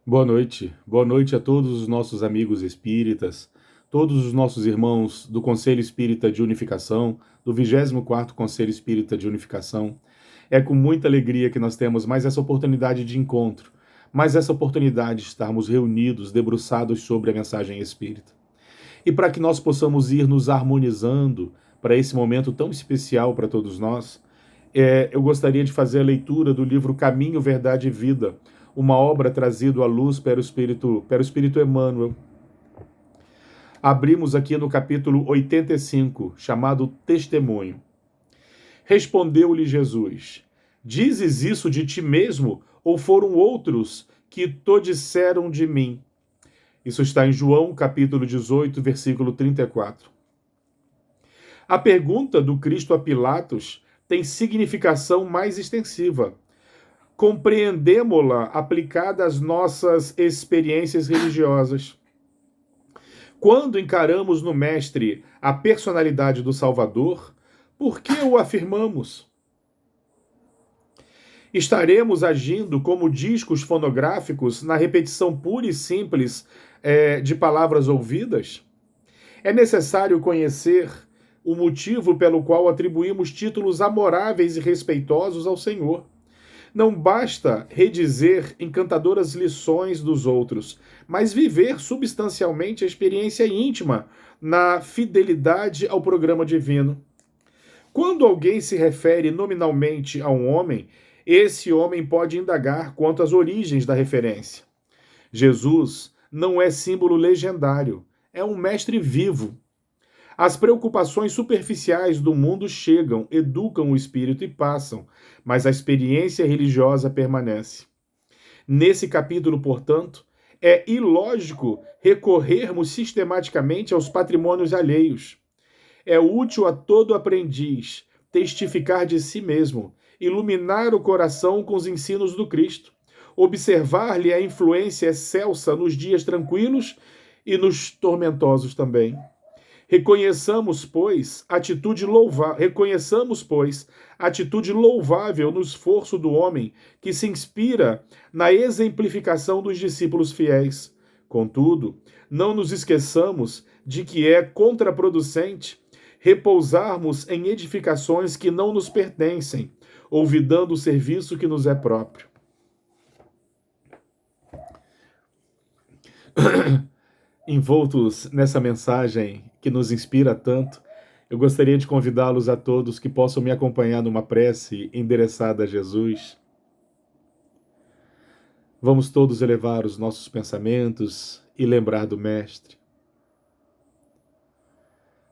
Boa noite a todos os nossos amigos espíritas, todos os nossos irmãos do Conselho Espírita de Unificação, do 24º Conselho Espírita de Unificação. É com muita alegria que nós temos mais essa oportunidade de encontro, mais essa oportunidade de estarmos reunidos, debruçados sobre a mensagem espírita. E para que nós possamos ir nos harmonizando para esse momento tão especial para todos nós, eu gostaria de fazer a leitura do livro Caminho, Verdade e Vida, uma obra trazida à luz pelo Espírito Emmanuel. Abrimos aqui no capítulo 85, chamado Testemunho. Respondeu-lhe Jesus: Dizes isso de ti mesmo, ou foram outros que to disseram de mim? Isso está em João, capítulo 18, versículo 34. A pergunta do Cristo a Pilatos tem significação mais extensiva. Compreendemo-la aplicada às nossas experiências religiosas. Quando encaramos no Mestre a personalidade do Salvador, por que o afirmamos? Estaremos agindo como discos fonográficos na repetição pura e simples de palavras ouvidas? É necessário conhecer o motivo pelo qual atribuímos títulos amoráveis e respeitosos ao Senhor. Não basta redizer encantadoras lições dos outros, mas viver substancialmente a experiência íntima na fidelidade ao programa divino. Quando alguém se refere nominalmente a um homem, esse homem pode indagar quanto às origens da referência. Jesus não é símbolo legendário, é um mestre vivo. As preocupações superficiais do mundo chegam, educam o espírito e passam, mas a experiência religiosa permanece. Nesse capítulo, portanto, é ilógico recorrermos sistematicamente aos patrimônios alheios. É útil a todo aprendiz testificar de si mesmo, iluminar o coração com os ensinos do Cristo, observar-lhe a influência excelsa nos dias tranquilos e nos tormentosos também. Reconheçamos, pois, atitude louvável no esforço do homem que se inspira na exemplificação dos discípulos fiéis. Contudo, não nos esqueçamos de que é contraproducente repousarmos em edificações que não nos pertencem, olvidando o serviço que nos é próprio. Envoltos nessa mensagem que nos inspira tanto, eu gostaria de convidá-los a todos que possam me acompanhar numa prece endereçada a Jesus. Vamos todos elevar os nossos pensamentos e lembrar do Mestre.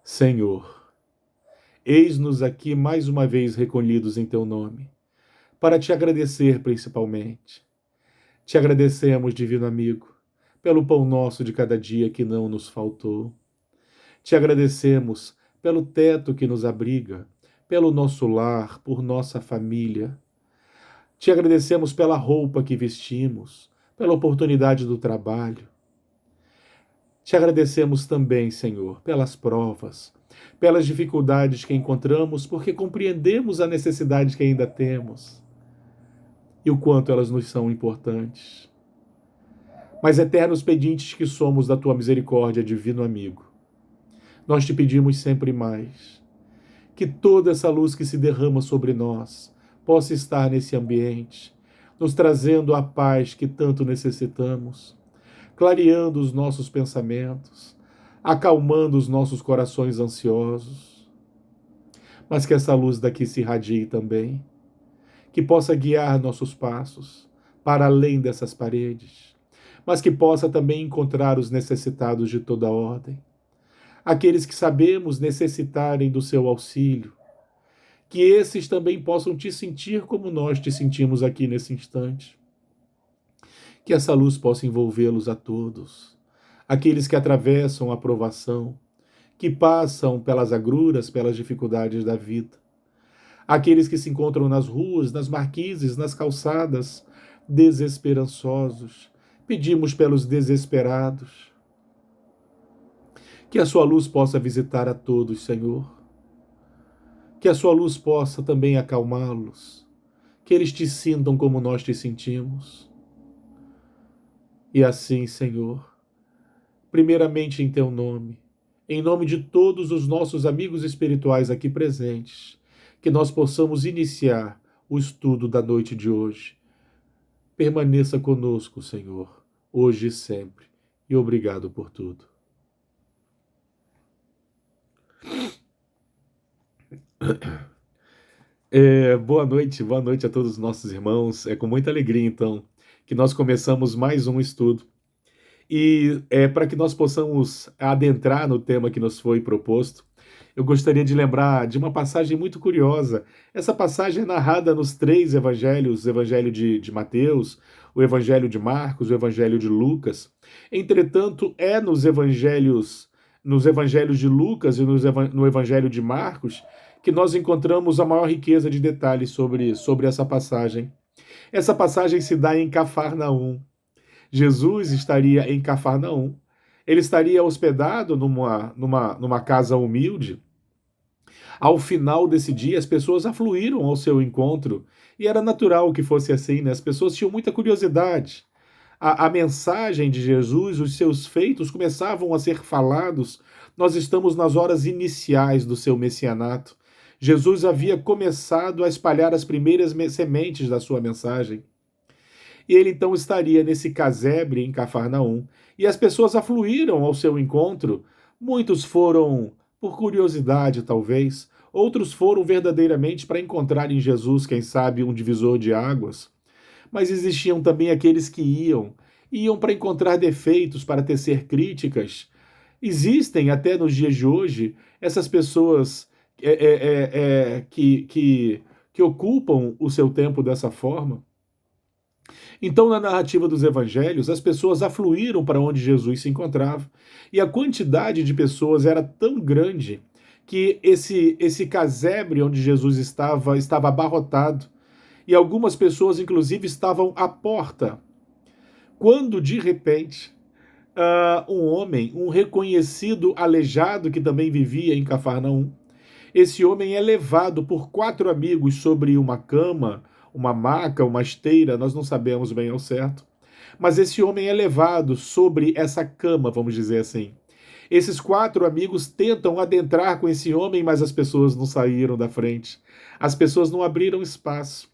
Senhor, eis-nos aqui mais uma vez recolhidos em Teu nome, para Te agradecer principalmente. Te agradecemos, Divino Amigo, pelo pão nosso de cada dia que não nos faltou. Te agradecemos pelo teto que nos abriga, pelo nosso lar, por nossa família. Te agradecemos pela roupa que vestimos, pela oportunidade do trabalho. Te agradecemos também, Senhor, pelas provas, pelas dificuldades que encontramos, porque compreendemos a necessidade que ainda temos e o quanto elas nos são importantes. Mas eternos pedintes que somos da Tua misericórdia, Divino Amigo, nós te pedimos sempre mais. Que toda essa luz que se derrama sobre nós possa estar nesse ambiente, nos trazendo a paz que tanto necessitamos, clareando os nossos pensamentos, acalmando os nossos corações ansiosos. Mas que essa luz daqui se irradie também, que possa guiar nossos passos para além dessas paredes, mas que possa também encontrar os necessitados de toda ordem, aqueles que sabemos necessitarem do seu auxílio, que esses também possam te sentir como nós te sentimos aqui nesse instante. Que essa luz possa envolvê-los a todos, aqueles que atravessam a provação, que passam pelas agruras, pelas dificuldades da vida, aqueles que se encontram nas ruas, nas marquises, nas calçadas, desesperançosos. Pedimos pelos desesperados. Que a sua luz possa visitar a todos, Senhor. Que a sua luz possa também acalmá-los. Que eles te sintam como nós te sentimos. E assim, Senhor, primeiramente em teu nome, em nome de todos os nossos amigos espirituais aqui presentes, que nós possamos iniciar o estudo da noite de hoje. Permaneça conosco, Senhor, hoje e sempre, e obrigado por tudo. Boa noite a todos os nossos irmãos. É com muita alegria, então, que nós começamos mais um estudo. E para que nós possamos adentrar no tema que nos foi proposto, eu gostaria de lembrar de uma passagem muito curiosa. Essa passagem é narrada nos três evangelhos, o evangelho de Mateus, o evangelho de Marcos, o evangelho de Lucas. Entretanto, é nos evangelhos de Lucas e no evangelho de Marcos, que nós encontramos a maior riqueza de detalhes sobre essa passagem. Essa passagem se dá em Cafarnaum. Jesus estaria em Cafarnaum, ele estaria hospedado numa casa humilde. Ao final desse dia, as pessoas afluíram ao seu encontro, e era natural que fosse assim, né? As pessoas tinham muita curiosidade. A mensagem de Jesus, os seus feitos começavam a ser falados. Nós estamos nas horas iniciais do seu messianato. Jesus havia começado a espalhar as primeiras sementes da sua mensagem. E ele então estaria nesse casebre em Cafarnaum, e as pessoas afluíram ao seu encontro. Muitos foram por curiosidade, talvez, outros foram verdadeiramente para encontrar em Jesus, quem sabe, um divisor de águas. Mas existiam também aqueles que iam para encontrar defeitos, para tecer críticas. Existem até nos dias de hoje essas pessoas que ocupam o seu tempo dessa forma. Então, na narrativa dos evangelhos, as pessoas afluíram para onde Jesus se encontrava, e a quantidade de pessoas era tão grande que esse casebre onde Jesus estava abarrotado, e algumas pessoas, inclusive, estavam à porta, quando, de repente, um homem, um reconhecido aleijado que também vivia em Cafarnaum, esse homem é levado por 4 amigos sobre uma cama, uma maca, uma esteira, nós não sabemos bem ao certo. Mas esse homem é levado sobre essa cama, vamos dizer assim. Esses 4 amigos tentam adentrar com esse homem, mas as pessoas não saíram da frente. As pessoas não abriram espaço.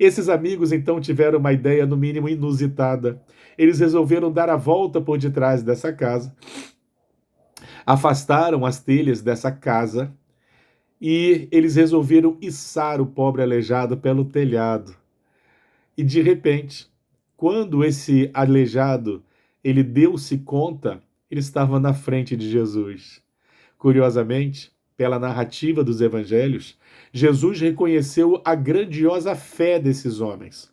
Esses amigos então tiveram uma ideia, no mínimo, inusitada. Eles resolveram dar a volta por detrás dessa casa, afastaram as telhas dessa casa, e eles resolveram içar o pobre aleijado pelo telhado. E de repente, quando esse aleijado ele deu-se conta, ele estava na frente de Jesus. Curiosamente, pela narrativa dos evangelhos, Jesus reconheceu a grandiosa fé desses homens.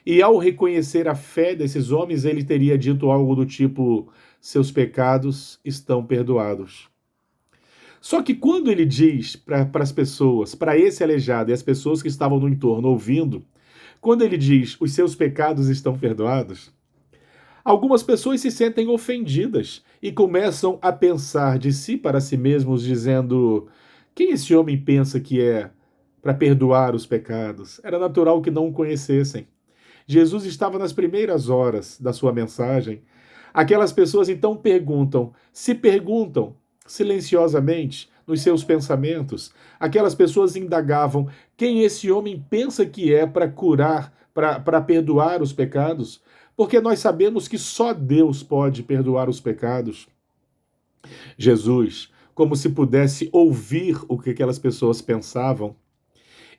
E ao reconhecer a fé desses homens, ele teria dito algo do tipo: seus pecados estão perdoados. Só que quando ele diz para as pessoas, para esse aleijado e as pessoas que estavam no entorno ouvindo, quando ele diz os seus pecados estão perdoados, algumas pessoas se sentem ofendidas e começam a pensar de si para si mesmos, dizendo: quem esse homem pensa que é para perdoar os pecados? Era natural que não o conhecessem. Jesus estava nas primeiras horas da sua mensagem. Aquelas pessoas então se perguntam silenciosamente nos seus pensamentos. Aquelas pessoas indagavam quem esse homem pensa que é para curar, para perdoar os pecados, porque nós sabemos que só Deus pode perdoar os pecados. Jesus, como se pudesse ouvir o que aquelas pessoas pensavam,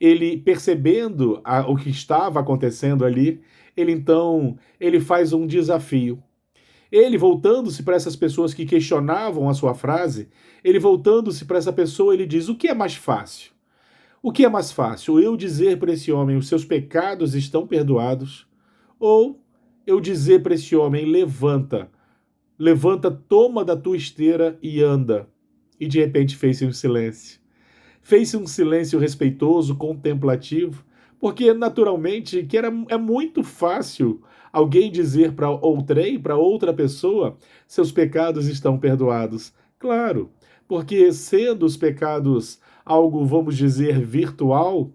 ele percebendo o que estava acontecendo ali, ele faz um desafio. Ele, voltando-se para essas pessoas que questionavam a sua frase, ele voltando-se para essa pessoa, ele diz: o que é mais fácil? O que é mais fácil? Eu dizer para esse homem: os seus pecados estão perdoados? Ou eu dizer para esse homem: levanta, levanta, toma da tua esteira e anda? E de repente fez-se um silêncio. Fez-se um silêncio respeitoso, contemplativo, porque naturalmente que é muito fácil alguém dizer para outrem, para outra pessoa, seus pecados estão perdoados. Claro, porque sendo os pecados algo, vamos dizer, virtual,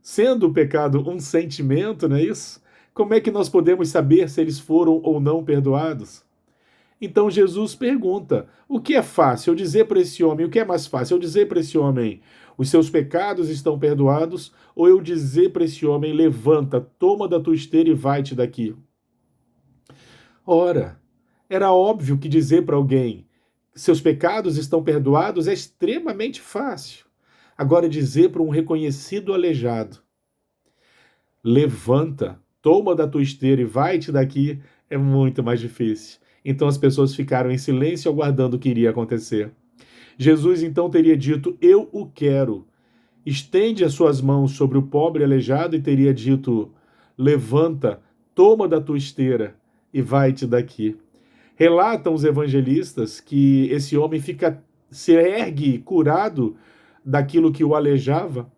sendo o pecado um sentimento, não é isso? Como é que nós podemos saber se eles foram ou não perdoados? Então Jesus pergunta: o que é fácil eu dizer para esse homem? O que é mais fácil eu dizer para esse homem: os seus pecados estão perdoados? Ou eu dizer para esse homem: levanta, toma da tua esteira e vai-te daqui? Ora, era óbvio que dizer para alguém: seus pecados estão perdoados é extremamente fácil. Agora, dizer para um reconhecido aleijado: levanta, toma da tua esteira e vai-te daqui, é muito mais difícil. Então as pessoas ficaram em silêncio aguardando o que iria acontecer. Jesus então teria dito: eu o quero. Estende as suas mãos sobre o pobre aleijado e teria dito: levanta, toma da tua esteira e vai-te daqui. Relatam os evangelistas que esse homem se ergue curado daquilo que o aleijava,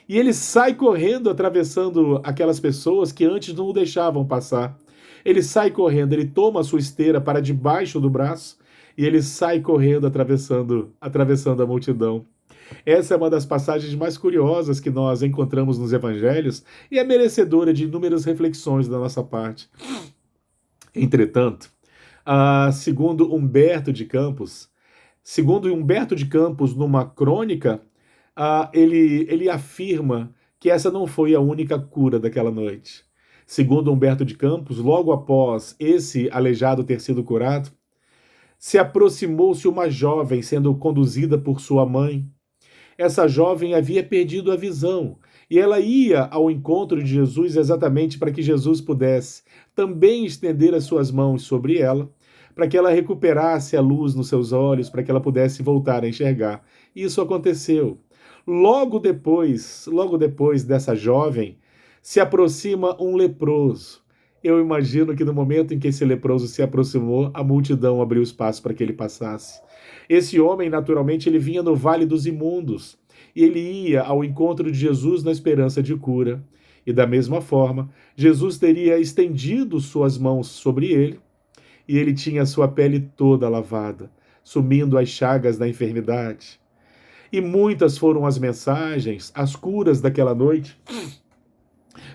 e ele sai correndo atravessando aquelas pessoas que antes não o deixavam passar. Ele sai correndo, ele toma a sua esteira para debaixo do braço e ele sai correndo atravessando a multidão. Essa é uma das passagens mais curiosas que nós encontramos nos evangelhos e é merecedora de inúmeras reflexões da nossa parte. Entretanto, segundo Humberto de Campos, numa crônica, ele afirma que essa não foi a única cura daquela noite. Segundo Humberto de Campos, logo após esse aleijado ter sido curado, se aproximou-se uma jovem sendo conduzida por sua mãe. Essa jovem havia perdido a visão e ela ia ao encontro de Jesus exatamente para que Jesus pudesse também estender as suas mãos sobre ela, para que ela recuperasse a luz nos seus olhos, para que ela pudesse voltar a enxergar. Isso aconteceu. Logo depois dessa jovem, se aproxima um leproso. Eu imagino que no momento em que esse leproso se aproximou, a multidão abriu espaço para que ele passasse. Esse homem, naturalmente, ele vinha no Vale dos Imundos e ele ia ao encontro de Jesus na esperança de cura. E da mesma forma, Jesus teria estendido suas mãos sobre ele e ele tinha sua pele toda lavada, sumindo as chagas da enfermidade. E muitas foram as mensagens, as curas daquela noite,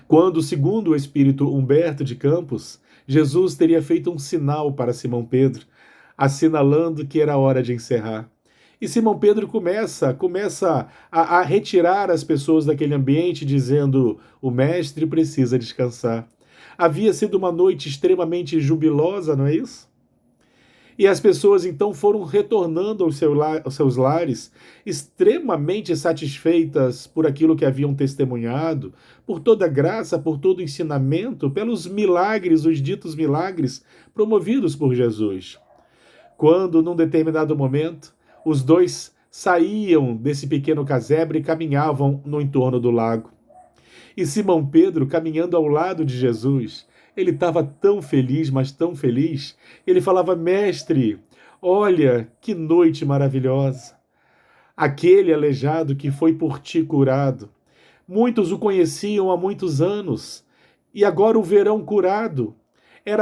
quando, segundo o espírito Humberto de Campos, Jesus teria feito um sinal para Simão Pedro, assinalando que era hora de encerrar. E Simão Pedro começa a retirar as pessoas daquele ambiente, dizendo: o mestre precisa descansar. Havia sido uma noite extremamente jubilosa, não é isso? E as pessoas então foram retornando aos seus lares, extremamente satisfeitas por aquilo que haviam testemunhado, por toda a graça, por todo o ensinamento, pelos milagres, os ditos milagres promovidos por Jesus. Quando, num determinado momento, os dois saíam desse pequeno casebre e caminhavam no entorno do lago. E Simão Pedro, caminhando ao lado de Jesus, ele estava tão feliz, mas tão feliz, ele falava: mestre, olha que noite maravilhosa. Aquele aleijado que foi por ti curado. Muitos o conheciam há muitos anos e agora o verão curado. É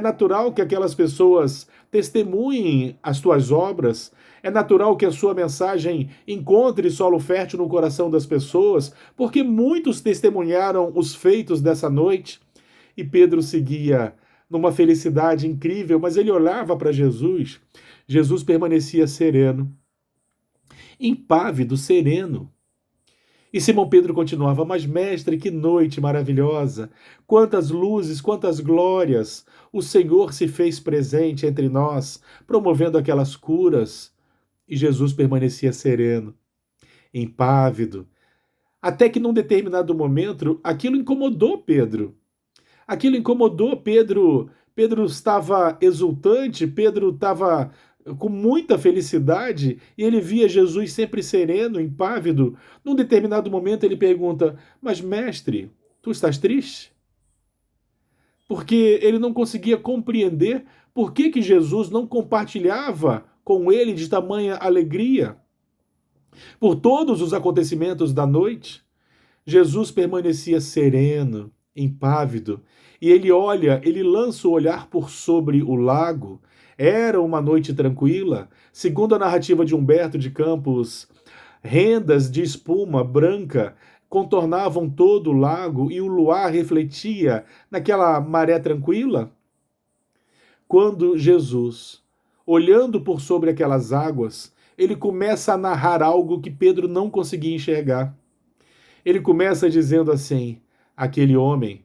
natural que aquelas pessoas testemunhem as tuas obras, é natural que a sua mensagem encontre solo fértil no coração das pessoas, porque muitos testemunharam os feitos dessa noite. E Pedro seguia numa felicidade incrível, mas ele olhava para Jesus. Jesus permanecia sereno, impávido, sereno. E Simão Pedro continuava: mas mestre, que noite maravilhosa! Quantas luzes, quantas glórias! O Senhor se fez presente entre nós, promovendo aquelas curas. E Jesus permanecia sereno, impávido. Até que num determinado momento, aquilo incomodou Pedro. Aquilo incomodou Pedro. Pedro estava exultante, Pedro estava com muita felicidade e ele via Jesus sempre sereno, impávido. Num determinado momento ele pergunta: mas mestre, tu estás triste? Porque ele não conseguia compreender por que Jesus não compartilhava com ele de tamanha alegria. Por todos os acontecimentos da noite, Jesus permanecia sereno, impávido, e ele lança o olhar por sobre o lago. Era uma noite tranquila. Segundo a narrativa de Humberto de Campos, rendas de espuma branca contornavam todo o lago e o luar refletia naquela maré tranquila? Quando Jesus, olhando por sobre aquelas águas, ele começa a narrar algo que Pedro não conseguia enxergar. Ele começa dizendo assim: aquele homem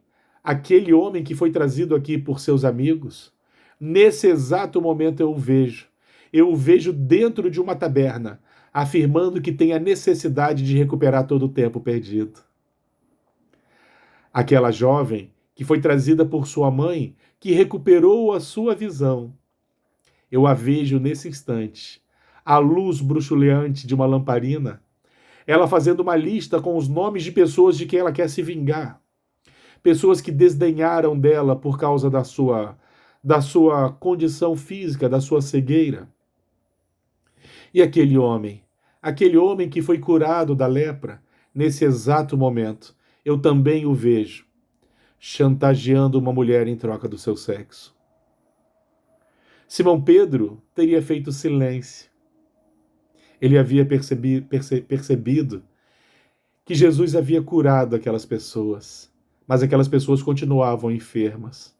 que foi trazido aqui por seus amigos, nesse exato momento eu o vejo dentro de uma taberna, afirmando que tem a necessidade de recuperar todo o tempo perdido. Aquela jovem que foi trazida por sua mãe, que recuperou a sua visão, eu a vejo nesse instante, à luz bruxuleante de uma lamparina, ela fazendo uma lista com os nomes de pessoas de quem ela quer se vingar. Pessoas que desdenharam dela por causa da sua condição física, da sua cegueira. E aquele homem que foi curado da lepra, nesse exato momento, eu também o vejo chantageando uma mulher em troca do seu sexo. Simão Pedro teria feito silêncio. Ele havia percebido que Jesus havia curado aquelas pessoas, mas aquelas pessoas continuavam enfermas.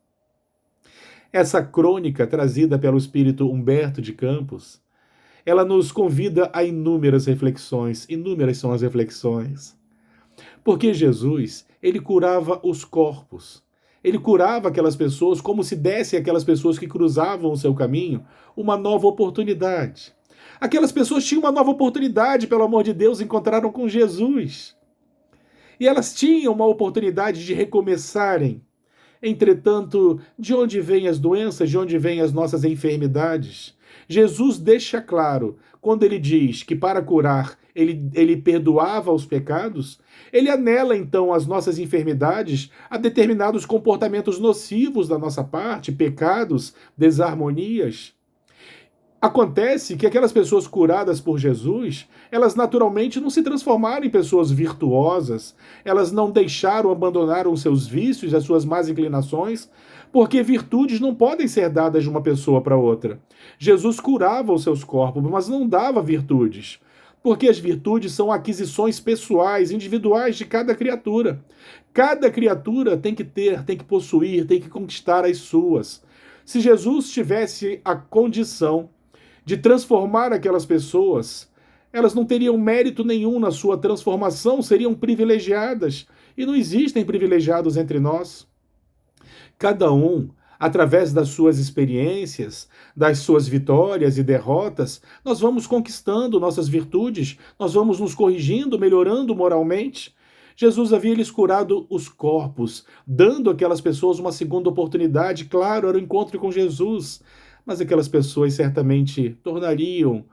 Essa crônica trazida pelo espírito Humberto de Campos, ela nos convida a inúmeras reflexões, inúmeras são as reflexões. Porque Jesus, ele curava os corpos, ele curava aquelas pessoas como se desse àquelas pessoas que cruzavam o seu caminho uma nova oportunidade. Aquelas pessoas tinham uma nova oportunidade, pelo amor de Deus, encontraram com Jesus. E elas tinham uma oportunidade de recomeçarem. Entretanto, de onde vêm as doenças, de onde vêm as nossas enfermidades? Jesus deixa claro, quando ele diz que para curar ele perdoava os pecados, ele anela então as nossas enfermidades a determinados comportamentos nocivos da nossa parte, pecados, desarmonias. Acontece que aquelas pessoas curadas por Jesus, elas naturalmente não se transformaram em pessoas virtuosas, elas não deixaram, abandonaram os seus vícios, as suas más inclinações, porque virtudes não podem ser dadas de uma pessoa para outra. Jesus curava os seus corpos, mas não dava virtudes, porque as virtudes são aquisições pessoais, individuais de cada criatura. Cada criatura tem que ter, tem que possuir, tem que conquistar as suas. Se Jesus tivesse a condição de transformar aquelas pessoas, elas não teriam mérito nenhum na sua transformação, seriam privilegiadas. E não existem privilegiados entre nós. Cada um, através das suas experiências, das suas vitórias e derrotas, nós vamos conquistando nossas virtudes, nós vamos nos corrigindo, melhorando moralmente. Jesus havia lhes curado os corpos, dando àquelas pessoas uma segunda oportunidade. Claro, era o encontro com Jesus, mas aquelas pessoas certamente tornariam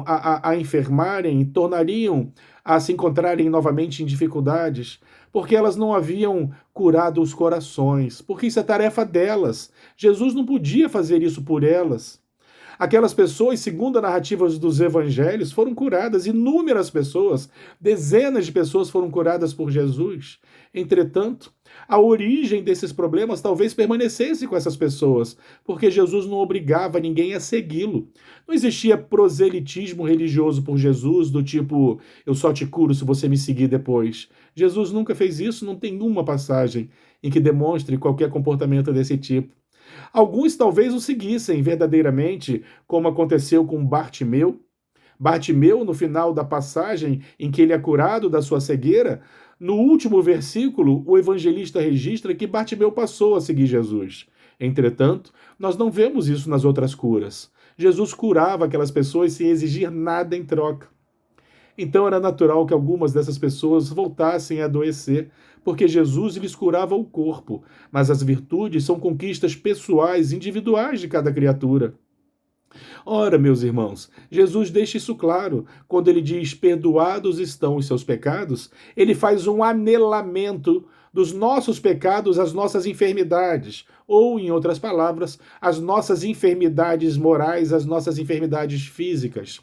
a enfermarem, tornariam a se encontrarem novamente em dificuldades, porque elas não haviam curado os corações, porque isso é tarefa delas. Jesus não podia fazer isso por elas. Aquelas pessoas, segundo a narrativa dos evangelhos, foram curadas, inúmeras pessoas, dezenas de pessoas foram curadas por Jesus. Entretanto, a origem desses problemas talvez permanecesse com essas pessoas, porque Jesus não obrigava ninguém a segui-lo. Não existia proselitismo religioso por Jesus, do tipo, eu só te curo se você me seguir depois. Jesus nunca fez isso, não tem uma passagem em que demonstre qualquer comportamento desse tipo. Alguns talvez o seguissem verdadeiramente, como aconteceu com Bartimeu. Bartimeu, no final da passagem em que ele é curado da sua cegueira, no último versículo, o evangelista registra que Bartimeu passou a seguir Jesus. Entretanto, nós não vemos isso nas outras curas. Jesus curava aquelas pessoas sem exigir nada em troca. Então era natural que algumas dessas pessoas voltassem a adoecer, porque Jesus lhes curava o corpo, mas as virtudes são conquistas pessoais, individuais de cada criatura. Ora, meus irmãos, Jesus deixa isso claro. Quando ele diz perdoados estão os seus pecados, ele faz um anelamento dos nossos pecados às nossas enfermidades, ou, em outras palavras, às nossas enfermidades morais, às nossas enfermidades físicas.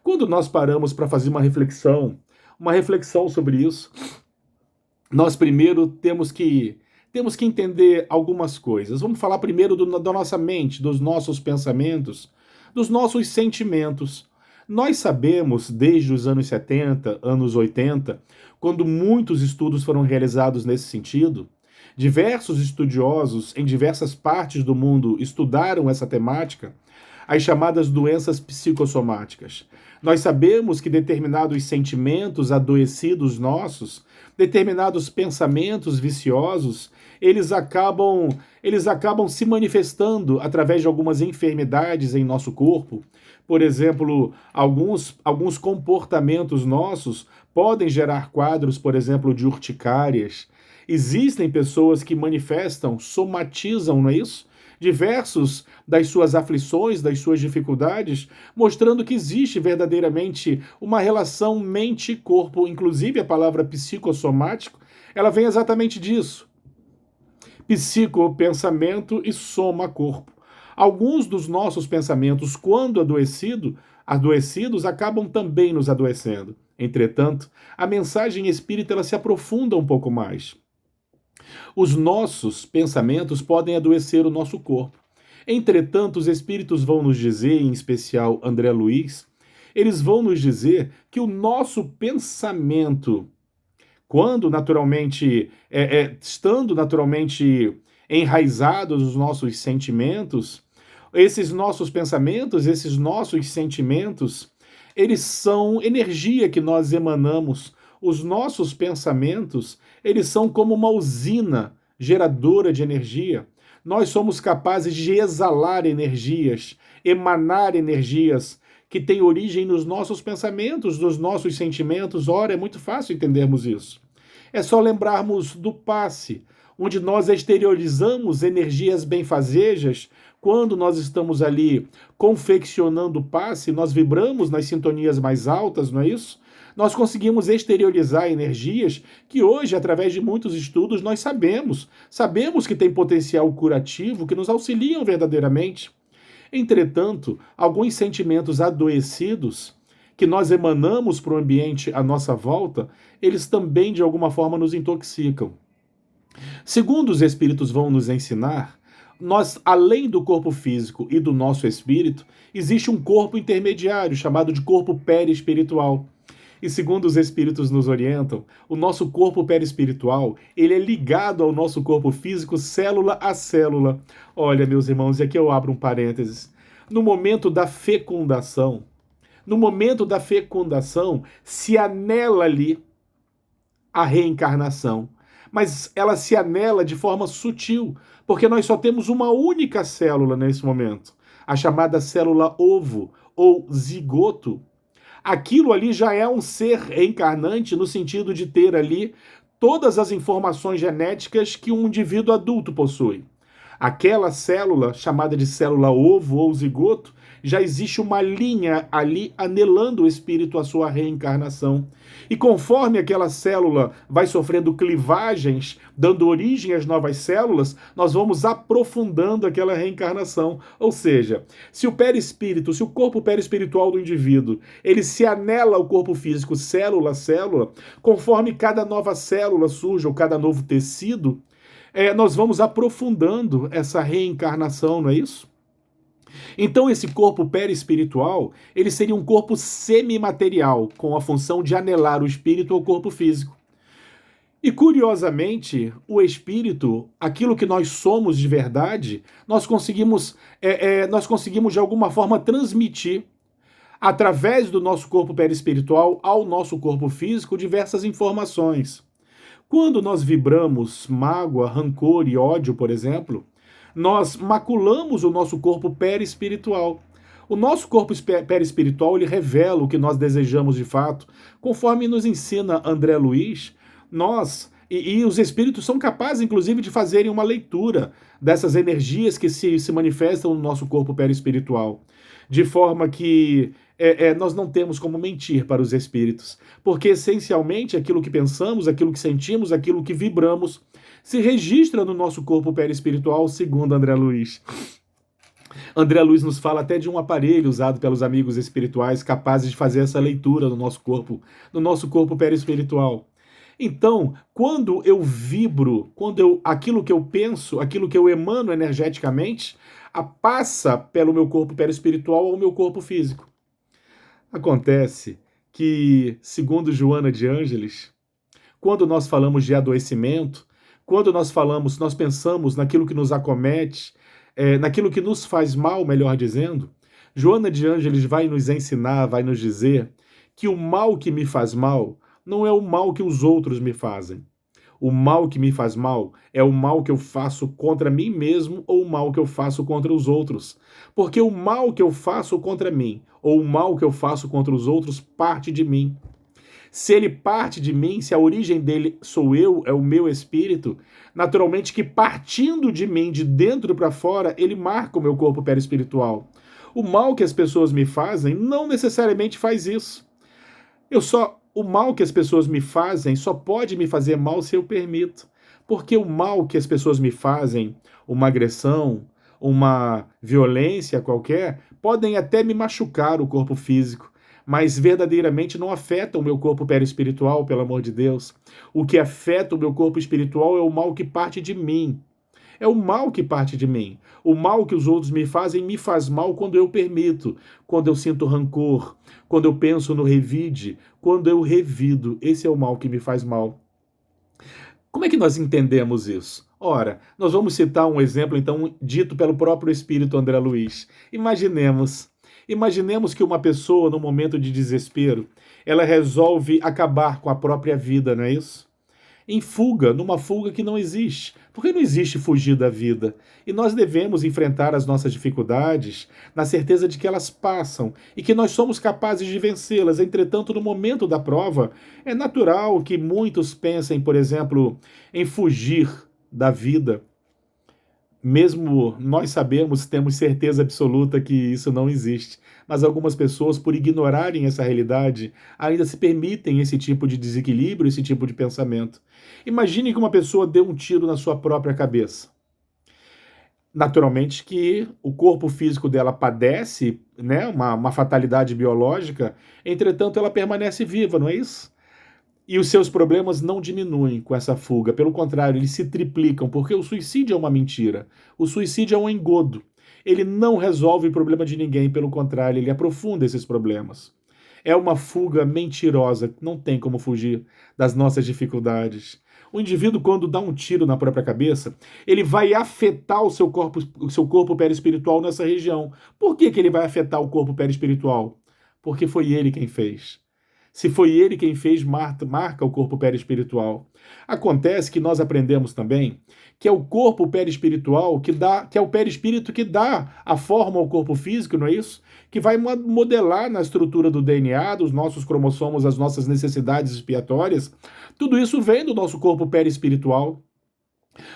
Quando nós paramos para fazer uma reflexão sobre isso, nós primeiro temos que entender algumas coisas. Vamos falar primeiro da nossa mente, dos nossos pensamentos, dos nossos sentimentos. Nós sabemos, desde os anos 70, anos 80, quando muitos estudos foram realizados nesse sentido, diversos estudiosos em diversas partes do mundo estudaram essa temática, as chamadas doenças psicossomáticas. Nós sabemos que determinados sentimentos adoecidos nossos, determinados pensamentos viciosos, eles acabam se manifestando através de algumas enfermidades em nosso corpo. Por exemplo, alguns comportamentos nossos podem gerar quadros, por exemplo, de urticárias. Existem pessoas que manifestam, somatizam, não é isso? Diversos das suas aflições, das suas dificuldades, mostrando que existe verdadeiramente uma relação mente-corpo. Inclusive, a palavra psicossomático, ela vem exatamente disso. Psico, pensamento, e soma, corpo. Alguns dos nossos pensamentos, quando adoecidos, acabam também nos adoecendo. Entretanto, a mensagem espírita ela se aprofunda um pouco mais. Os nossos pensamentos podem adoecer o nosso corpo. Entretanto, os espíritos vão nos dizer, em especial André Luiz, eles vão nos dizer que o nosso pensamento, quando naturalmente, estando naturalmente enraizados os nossos sentimentos, esses nossos pensamentos, esses nossos sentimentos, eles são energia que nós emanamos. Os nossos pensamentos, eles são como uma usina geradora de energia. Nós somos capazes de exalar energias, emanar energias que têm origem nos nossos pensamentos, nos nossos sentimentos. Ora, é muito fácil entendermos isso. É só lembrarmos do passe, onde nós exteriorizamos energias benfazejas. Quando nós estamos ali confeccionando o passe, nós vibramos nas sintonias mais altas, não é isso? Nós conseguimos exteriorizar energias que hoje, através de muitos estudos, nós sabemos que tem potencial curativo, que nos auxiliam verdadeiramente. Entretanto, alguns sentimentos adoecidos que nós emanamos para o ambiente à nossa volta, eles também, de alguma forma, nos intoxicam. Segundo os espíritos vão nos ensinar, nós, além do corpo físico e do nosso espírito, existe um corpo intermediário, chamado de corpo perispiritual. E segundo os espíritos nos orientam, o nosso corpo perispiritual, ele é ligado ao nosso corpo físico, célula a célula. Olha, meus irmãos, e aqui eu abro um parênteses. No momento da fecundação, se anela ali a reencarnação. Mas ela se anela de forma sutil, porque nós só temos uma única célula nesse momento, a chamada célula ovo ou zigoto. Aquilo ali já é um ser reencarnante no sentido de ter ali todas as informações genéticas que um indivíduo adulto possui. Aquela célula, chamada de célula ovo ou zigoto, já existe uma linha ali anelando o espírito à sua reencarnação. E conforme aquela célula vai sofrendo clivagens, dando origem às novas células, nós vamos aprofundando aquela reencarnação. Ou seja, se o corpo perispiritual do indivíduo, ele se anela ao corpo físico célula a célula, conforme cada nova célula surge ou cada novo tecido, nós vamos aprofundando essa reencarnação, não é isso? Então esse corpo perispiritual, ele seria um corpo semimaterial, com a função de anelar o espírito ao corpo físico. E curiosamente, o espírito, aquilo que nós somos de verdade, nós conseguimos de alguma forma transmitir através do nosso corpo perispiritual ao nosso corpo físico diversas informações. Quando nós vibramos mágoa, rancor e ódio, por exemplo, nós maculamos o nosso corpo perispiritual. O nosso corpo perispiritual, ele revela o que nós desejamos de fato. Conforme nos ensina André Luiz, e os espíritos são capazes, inclusive, de fazerem uma leitura dessas energias que se manifestam no nosso corpo perispiritual. De forma que nós não temos como mentir para os espíritos, porque essencialmente aquilo que pensamos, aquilo que sentimos, aquilo que vibramos, se registra no nosso corpo perispiritual, segundo André Luiz. André Luiz nos fala até de um aparelho usado pelos amigos espirituais capazes de fazer essa leitura no nosso corpo perispiritual. Então, quando eu vibro, aquilo que eu penso, aquilo que eu emano energeticamente, passa pelo meu corpo perispiritual ao meu corpo físico. Acontece que, segundo Joana de Ângeles, quando nós falamos de adoecimento, quando nós pensamos naquilo que nos acomete, naquilo que nos faz mal, melhor dizendo, Joana de Ângeles vai nos ensinar, vai nos dizer que o mal que me faz mal não é o mal que os outros me fazem. O mal que me faz mal é o mal que eu faço contra mim mesmo ou o mal que eu faço contra os outros. Porque o mal que eu faço contra mim ou o mal que eu faço contra os outros parte de mim. Se ele parte de mim, se a origem dele sou eu, é o meu espírito, naturalmente que partindo de mim, de dentro para fora, ele marca o meu corpo perispiritual. O mal que as pessoas me fazem não necessariamente faz isso. O mal que as pessoas me fazem só pode me fazer mal se eu permito. Porque o mal que as pessoas me fazem, uma agressão, uma violência qualquer, podem até me machucar o corpo físico, mas verdadeiramente não afeta o meu corpo perispiritual, pelo amor de Deus. O que afeta o meu corpo espiritual é o mal que parte de mim. É o mal que parte de mim. O mal que os outros me fazem me faz mal quando eu permito, quando eu sinto rancor, quando eu penso no revide, quando eu revido. Esse é o mal que me faz mal. Como é que nós entendemos isso? Ora, nós vamos citar um exemplo, então, dito pelo próprio Espírito André Luiz. Imaginemos que uma pessoa, no momento de desespero, ela resolve acabar com a própria vida, não é isso? Em fuga, numa fuga que não existe. Porque não existe fugir da vida. E nós devemos enfrentar as nossas dificuldades na certeza de que elas passam e que nós somos capazes de vencê-las. Entretanto, no momento da prova, é natural que muitos pensem, por exemplo, em fugir da vida. Mesmo nós sabemos, temos certeza absoluta que isso não existe. Mas algumas pessoas, por ignorarem essa realidade, ainda se permitem esse tipo de desequilíbrio, esse tipo de pensamento. Imagine que uma pessoa dê um tiro na sua própria cabeça. Naturalmente que o corpo físico dela padece, né, uma fatalidade biológica, entretanto ela permanece viva, não é isso? E os seus problemas não diminuem com essa fuga, pelo contrário, eles se triplicam, porque o suicídio é uma mentira. O suicídio é um engodo. Ele não resolve o problema de ninguém, pelo contrário, ele aprofunda esses problemas. É uma fuga mentirosa, não tem como fugir das nossas dificuldades. O indivíduo, quando dá um tiro na própria cabeça, ele vai afetar o seu corpo perispiritual nessa região. Por que ele vai afetar o corpo perispiritual? Porque foi ele quem fez. Se foi ele quem fez, marca o corpo perispiritual. Acontece que nós aprendemos também que é o corpo perispiritual que é o perispírito que dá a forma ao corpo físico, não é isso? Que vai modelar na estrutura do DNA, dos nossos cromossomos, as nossas necessidades expiatórias. Tudo isso vem do nosso corpo perispiritual.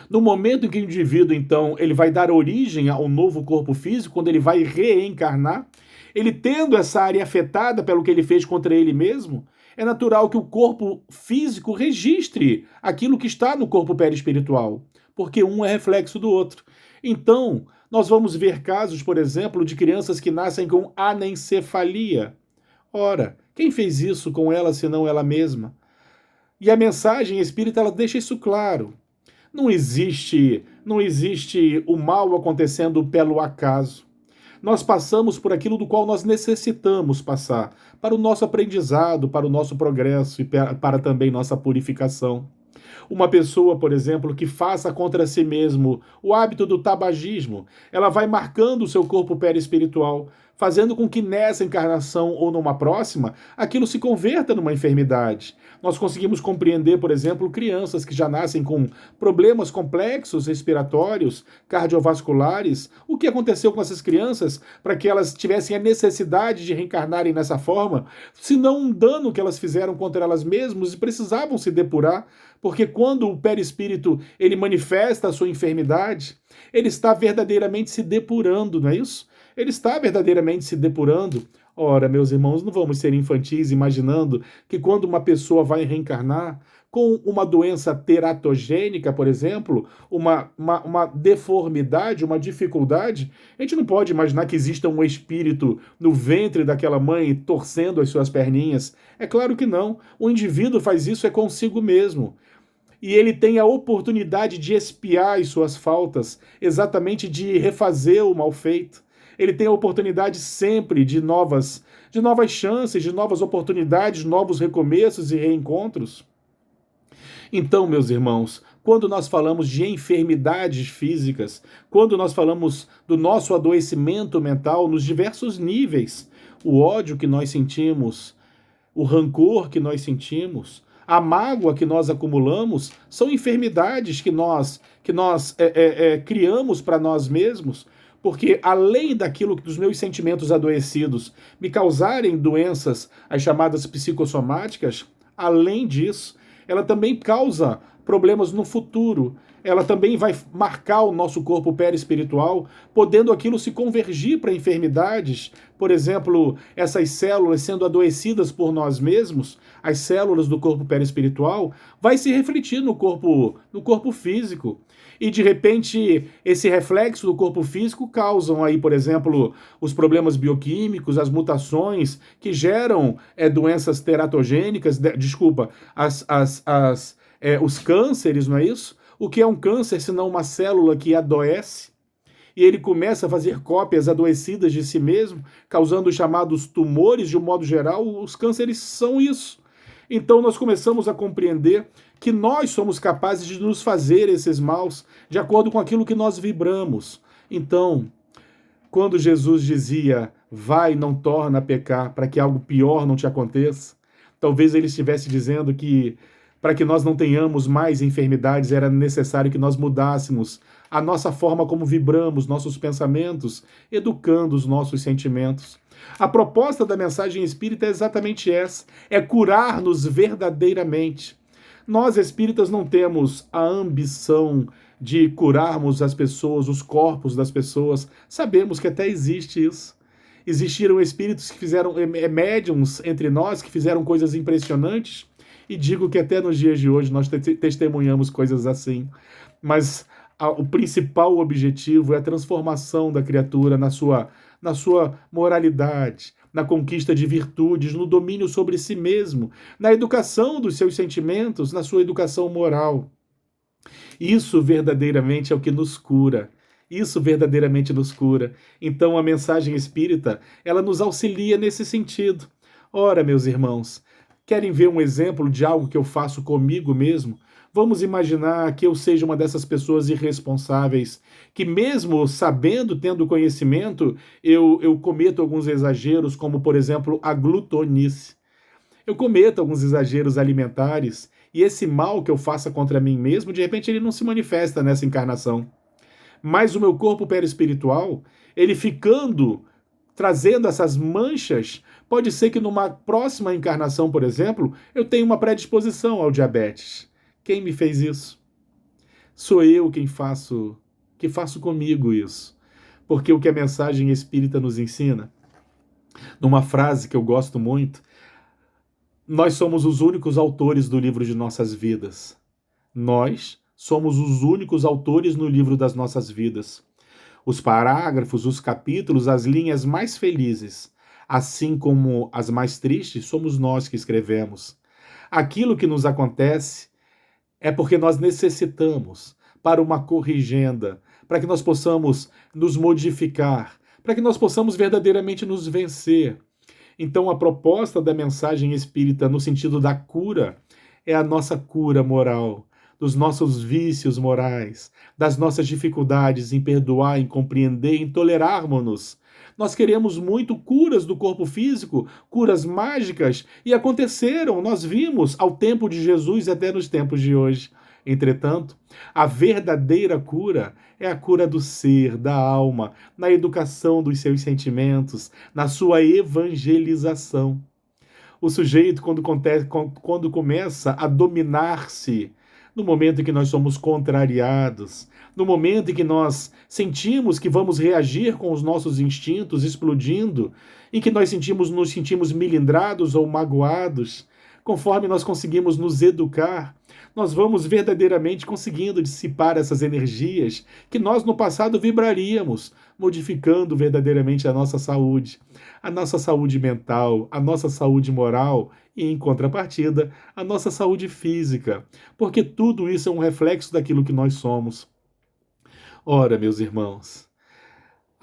No momento em que o indivíduo, então, ele vai dar origem ao novo corpo físico, quando ele vai reencarnar, ele tendo essa área afetada pelo que ele fez contra ele mesmo, é natural que o corpo físico registre aquilo que está no corpo perispiritual, porque um é reflexo do outro. Então, nós vamos ver casos, por exemplo, de crianças que nascem com anencefalia. Ora, quem fez isso com ela senão ela mesma? E a mensagem espírita ela deixa isso claro. Não existe o mal acontecendo pelo acaso. Nós passamos por aquilo do qual nós necessitamos passar, para o nosso aprendizado, para o nosso progresso e para também nossa purificação. Uma pessoa, por exemplo, que faça contra si mesmo o hábito do tabagismo, ela vai marcando o seu corpo perispiritual, fazendo com que nessa encarnação ou numa próxima, aquilo se converta numa enfermidade. Nós conseguimos compreender, por exemplo, crianças que já nascem com problemas complexos respiratórios, cardiovasculares. O que aconteceu com essas crianças para que elas tivessem a necessidade de reencarnarem nessa forma, se não um dano que elas fizeram contra elas mesmas e precisavam se depurar, porque quando o perispírito ele manifesta a sua enfermidade, ele está verdadeiramente se depurando, não é isso? Ele está verdadeiramente se depurando. Ora, meus irmãos, não vamos ser infantis imaginando que quando uma pessoa vai reencarnar com uma doença teratogênica, por exemplo, uma deformidade, uma dificuldade, a gente não pode imaginar que exista um espírito no ventre daquela mãe torcendo as suas perninhas. É claro que não. O indivíduo faz isso consigo mesmo. E ele tem a oportunidade de expiar as suas faltas, exatamente de refazer o mal feito. ele tem a oportunidade sempre de novas chances, de novas oportunidades, novos recomeços e reencontros. Então, meus irmãos, quando nós falamos de enfermidades físicas, quando nós falamos do nosso adoecimento mental nos diversos níveis, o ódio que nós sentimos, o rancor que nós sentimos, a mágoa que nós acumulamos, são enfermidades que nós criamos para nós mesmos, porque além daquilo dos meus sentimentos adoecidos me causarem doenças, as chamadas psicossomáticas, além disso, ela também causa problemas no futuro. Ela também vai marcar o nosso corpo perispiritual, podendo aquilo se convergir para enfermidades. Por exemplo, essas células sendo adoecidas por nós mesmos, as células do corpo perispiritual, vai se refletir no corpo físico. E, de repente, esse reflexo do corpo físico causam aí, por exemplo, os problemas bioquímicos, as mutações que geram doenças teratogênicas, os cânceres, não é isso? O que é um câncer senão uma célula que adoece? E ele começa a fazer cópias adoecidas de si mesmo, causando os chamados tumores. De um modo geral, os cânceres são isso. Então nós começamos a compreender que nós somos capazes de nos fazer esses maus de acordo com aquilo que nós vibramos. Então, quando Jesus dizia, vai, não torna a pecar, para que algo pior não te aconteça, talvez ele estivesse dizendo que para que nós não tenhamos mais enfermidades, era necessário que nós mudássemos a nossa forma como vibramos, nossos pensamentos, educando os nossos sentimentos. A proposta da mensagem espírita é exatamente essa, é curar-nos verdadeiramente. Nós espíritas não temos a ambição de curarmos as pessoas, os corpos das pessoas. Sabemos que até existe isso. Existiram espíritos que fizeram, médiums entre nós, que fizeram coisas impressionantes, e digo que até nos dias de hoje nós testemunhamos coisas assim. Mas o principal objetivo é a transformação da criatura na sua moralidade, na conquista de virtudes, no domínio sobre si mesmo, na educação dos seus sentimentos, na sua educação moral. Isso verdadeiramente é o que nos cura. Isso verdadeiramente nos cura. Então a mensagem espírita, ela nos auxilia nesse sentido. Ora, meus irmãos, querem ver um exemplo de algo que eu faço comigo mesmo? Vamos imaginar que eu seja uma dessas pessoas irresponsáveis, que mesmo sabendo, tendo conhecimento, eu cometo alguns exageros, como, por exemplo, a glutonice. Eu cometo alguns exageros alimentares, e esse mal que eu faça contra mim mesmo, de repente ele não se manifesta nessa encarnação. Mas o meu corpo perispiritual, ele trazendo essas manchas, pode ser que numa próxima encarnação, por exemplo, eu tenha uma predisposição ao diabetes. Quem me fez isso? Sou eu que faço comigo isso. Porque o que a mensagem espírita nos ensina, numa frase que eu gosto muito, nós somos os únicos autores do livro de nossas vidas. Nós somos os únicos autores no livro das nossas vidas. Os parágrafos, os capítulos, as linhas mais felizes, assim como as mais tristes, somos nós que escrevemos. Aquilo que nos acontece é porque nós necessitamos para uma corrigenda, para que nós possamos nos modificar, para que nós possamos verdadeiramente nos vencer. Então, a proposta da mensagem espírita no sentido da cura é a nossa cura moral, dos nossos vícios morais, das nossas dificuldades em perdoar, em compreender, em tolerarmos-nos. Nós queremos muito curas do corpo físico, curas mágicas, e aconteceram, nós vimos ao tempo de Jesus e até nos tempos de hoje. Entretanto, a verdadeira cura é a cura do ser, da alma, na educação dos seus sentimentos, na sua evangelização. O sujeito, quando começa a dominar-se, no momento em que nós somos contrariados, no momento em que nós sentimos que vamos reagir com os nossos instintos explodindo, em que nós nos sentimos melindrados ou magoados, conforme nós conseguimos nos educar, nós vamos verdadeiramente conseguindo dissipar essas energias que nós no passado vibraríamos, modificando verdadeiramente a nossa saúde mental, a nossa saúde moral e, em contrapartida, a nossa saúde física, porque tudo isso é um reflexo daquilo que nós somos. Ora, meus irmãos,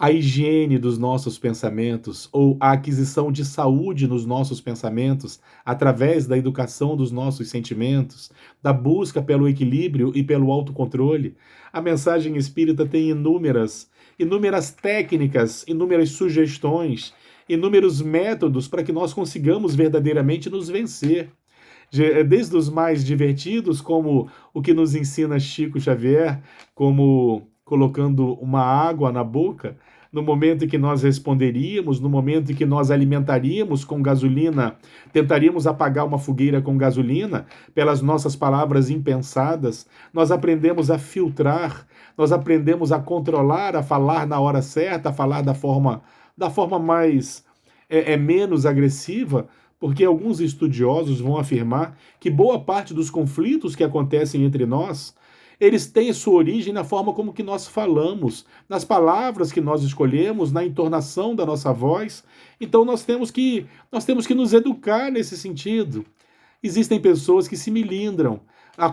a higiene dos nossos pensamentos ou a aquisição de saúde nos nossos pensamentos através da educação dos nossos sentimentos, da busca pelo equilíbrio e pelo autocontrole. A mensagem espírita tem inúmeras técnicas, inúmeras sugestões, inúmeros métodos para que nós consigamos verdadeiramente nos vencer. Desde os mais divertidos, como o que nos ensina Chico Xavier, como colocando uma água na boca, no momento em que nós responderíamos, no momento em que nós alimentaríamos com gasolina, tentaríamos apagar uma fogueira com gasolina, pelas nossas palavras impensadas, nós aprendemos a filtrar, nós aprendemos a controlar, a falar na hora certa, a falar da forma mais menos agressiva, porque alguns estudiosos vão afirmar que boa parte dos conflitos que acontecem entre nós, eles têm sua origem na forma como que nós falamos, nas palavras que nós escolhemos, na entonação da nossa voz. Então nós temos que nos educar nesse sentido. Existem pessoas que se melindram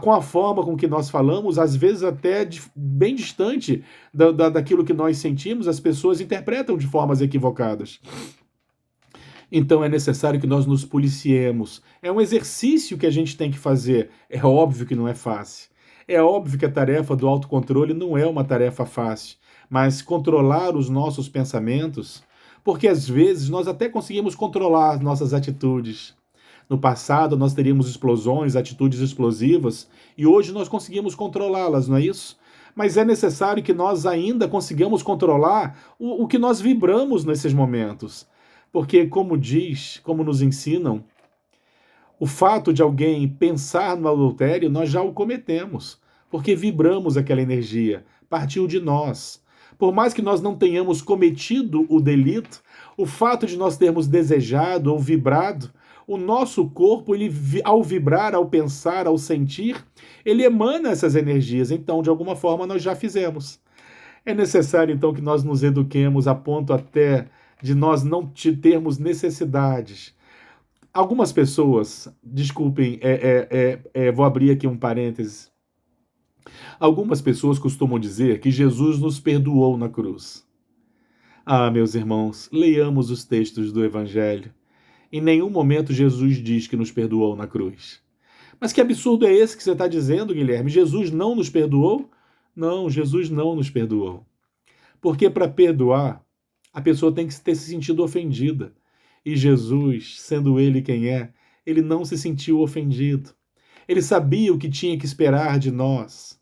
com a forma com que nós falamos, às vezes até bem distante daquilo que nós sentimos, as pessoas interpretam de formas equivocadas. Então é necessário que nós nos policiemos. É um exercício que a gente tem que fazer. É óbvio que não é fácil. É óbvio que a tarefa do autocontrole não é uma tarefa fácil, mas controlar os nossos pensamentos, porque às vezes nós até conseguimos controlar as nossas atitudes. No passado nós teríamos explosões, atitudes explosivas, e hoje nós conseguimos controlá-las, não é isso? Mas é necessário que nós ainda consigamos controlar o que nós vibramos nesses momentos. Porque, como nos ensinam, o fato de alguém pensar no adultério, nós já o cometemos, porque vibramos aquela energia, partiu de nós. Por mais que nós não tenhamos cometido o delito, o fato de nós termos desejado ou vibrado, o nosso corpo, ao vibrar, ao pensar, ao sentir, ele emana essas energias. Então, de alguma forma, nós já fizemos. É necessário, então, que nós nos eduquemos a ponto até de nós não termos necessidades. Algumas pessoas, desculpem, vou abrir aqui um parênteses. Algumas pessoas costumam dizer que Jesus nos perdoou na cruz. Ah, meus irmãos, leiamos os textos do Evangelho. Em nenhum momento Jesus diz que nos perdoou na cruz. Mas que absurdo é esse que você está dizendo, Guilherme? Jesus não nos perdoou? Não, Jesus não nos perdoou. Porque para perdoar, a pessoa tem que ter se sentido ofendida. E Jesus, sendo ele quem é, ele não se sentiu ofendido. Ele sabia o que tinha que esperar de nós.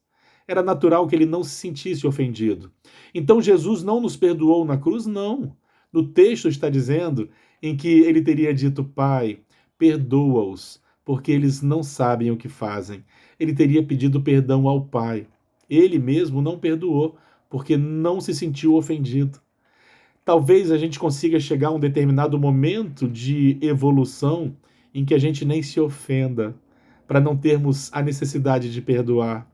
Era natural que ele não se sentisse ofendido. Então Jesus não nos perdoou na cruz? Não. No texto está dizendo em que ele teria dito: Pai, perdoa-os, porque eles não sabem o que fazem. Ele teria pedido perdão ao Pai. Ele mesmo não perdoou, porque não se sentiu ofendido. Talvez a gente consiga chegar a um determinado momento de evolução em que a gente nem se ofenda, para não termos a necessidade de perdoar.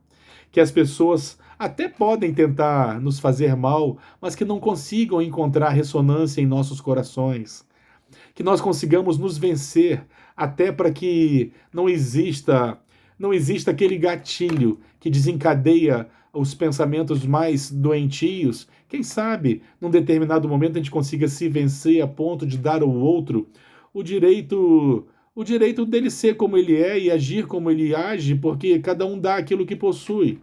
Que as pessoas até podem tentar nos fazer mal, mas que não consigam encontrar ressonância em nossos corações. Que nós consigamos nos vencer, até para que não exista aquele gatilho que desencadeia os pensamentos mais doentios. Quem sabe, num determinado momento, a gente consiga se vencer a ponto de dar ao outro o direito dele ser como ele é e agir como ele age, porque cada um dá aquilo que possui.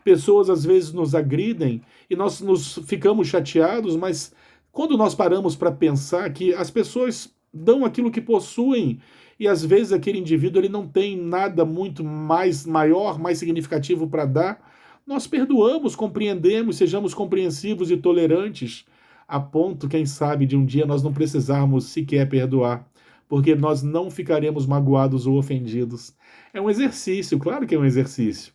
Pessoas às vezes nos agridem e nós nos ficamos chateados, mas quando nós paramos para pensar que as pessoas dão aquilo que possuem e às vezes aquele indivíduo ele não tem nada muito mais maior, mais significativo para dar, nós perdoamos, compreendemos, sejamos compreensivos e tolerantes, a ponto, quem sabe, de um dia nós não precisarmos sequer perdoar, porque nós não ficaremos magoados ou ofendidos. É um exercício, claro que é um exercício.